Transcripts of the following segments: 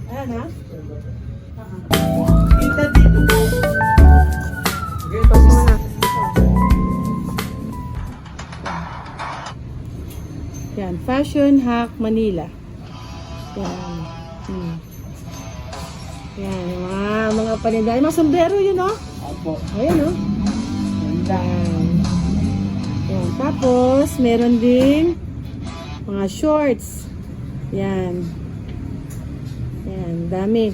Ayan ha? Kita dito po. Tapos mo na. Yan, Fashion Hack Manila. Yan. Yan, mga paninda. Mga sombrero yun, no? Opo. Ayan, no? Yan. Yan. Tapos, meron ding mga shorts. Yan. Yan, dami.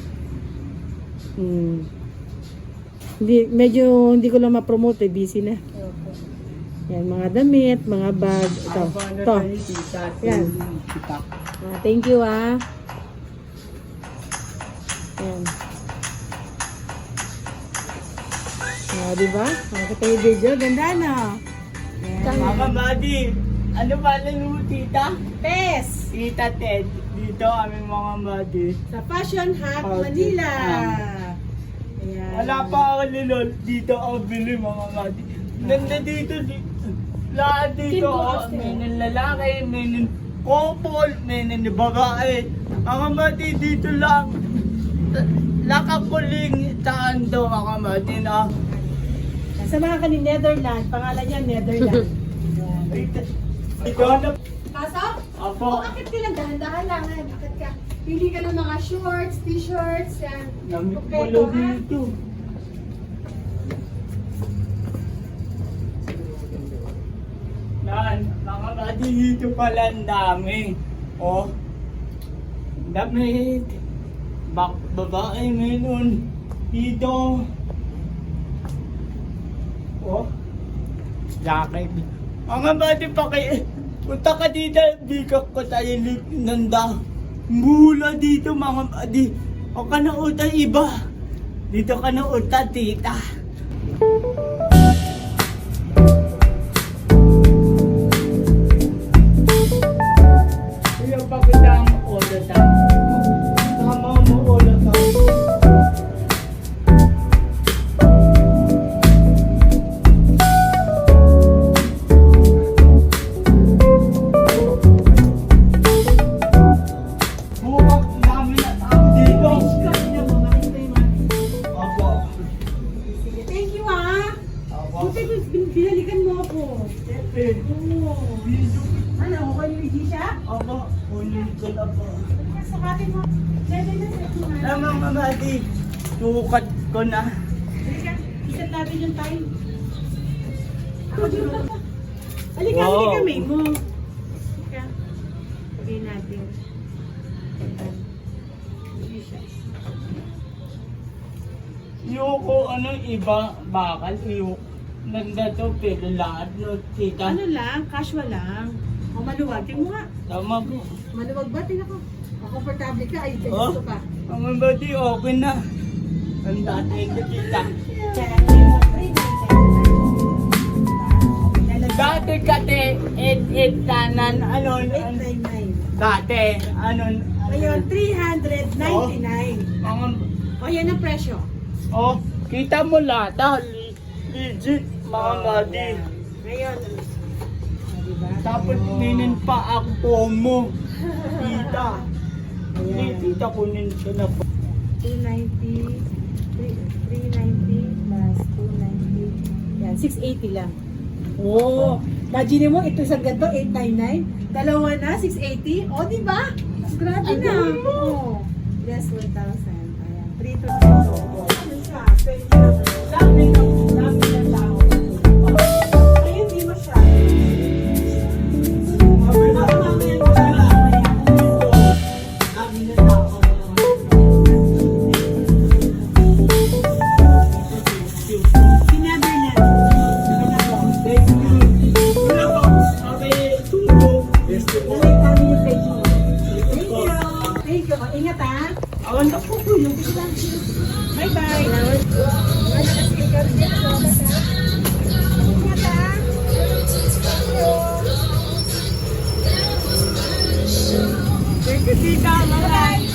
Medyo hindi ko lang ma-promote, busy na. Yan, mga damit, mga bag. Ito. Yan. Thank you, Yan. Diba? Makikita yung video. Ganda, no? Yan. Mama Buddy, ano ba mo tita? Pes! Tita Ted, dito aming mga buddy. Sa Fashion Hack Manila. Ayan. Wala pa ako nilol. Dito ako bili mga buddy. Ganda dito. Lahat dito. May ng lalaki, may ng couple, may ng babae. Mga buddy dito lang. Lakakuling saan daw mga buddy na. Sa mga kanin Netherlands, pangalan niya Netherlands. Ito na. Pasok? Apo. Bakit ka lang? Dahan-dahan lang. Bakit ka? Pili ka ng mga shorts, t-shirts, yan. Namit Kompleto, mo ha? dito. Mga buddy dito pala ang dami. Oh. Dami. Babae meron. Dito. Oh. Jacket. Mga buddy punta ka dito. Bigak ko tayo nanda. Mula dito mga buddy. O ka na uta iba. Dito ka na uta tita. Yung pagkita ang oras ha. Tama mo oras ha. Buwag namin at ako dito. Opo. Thank you, ha? Opo. Buti binalikan mo ako. Siyempre. Oo. Ano, okay yung hindi siya? Opo. Kunin ko na po. Sakatin mo. Pwede na sa ito, ha? Tama mamadi. Tukat ko na. Halika, iset natin yung time. Ako dito. Halika, Wow. halika, may mo. Halika. Sabihin natin. Hindi siya. Yuko ano iba bakal iyo. Nanda to pero lahat no tita. Ano lang, casual lang. O maluwag, tingnan mo nga. Tama po. Maluwag ba? Tingnan ko. Komportable ka, ay Oh, gusto pa. ang body open na. Ang dati ko tita. Dati kate et tanan ano 899. dati ano Ngayon, 399. mga O, yan ang presyo. oh kita mo lahat legit mga body. Ngayon, diba? Tapos ninin pa ako promo. Tita. Ayan. Tita kunin ko na po. 290, 390 plus 290. Yan, 680 lang. Oh, imagine mo, ito isang ganito, 899. Dalawa na, 680. O, di ba? Mas grabe na. Oh, less 1,000. Ayan, 3,200. Dami na tao. Ayun, di mo siya. Dami na tao. Si Netherlands. Thank you. Wala po. Sabi, tulog. Nalike namin yung page mo. Thank you. Thank you. Ingat, ha? Awan na po po yung Bye-bye. Thank you, tita. Bye-bye.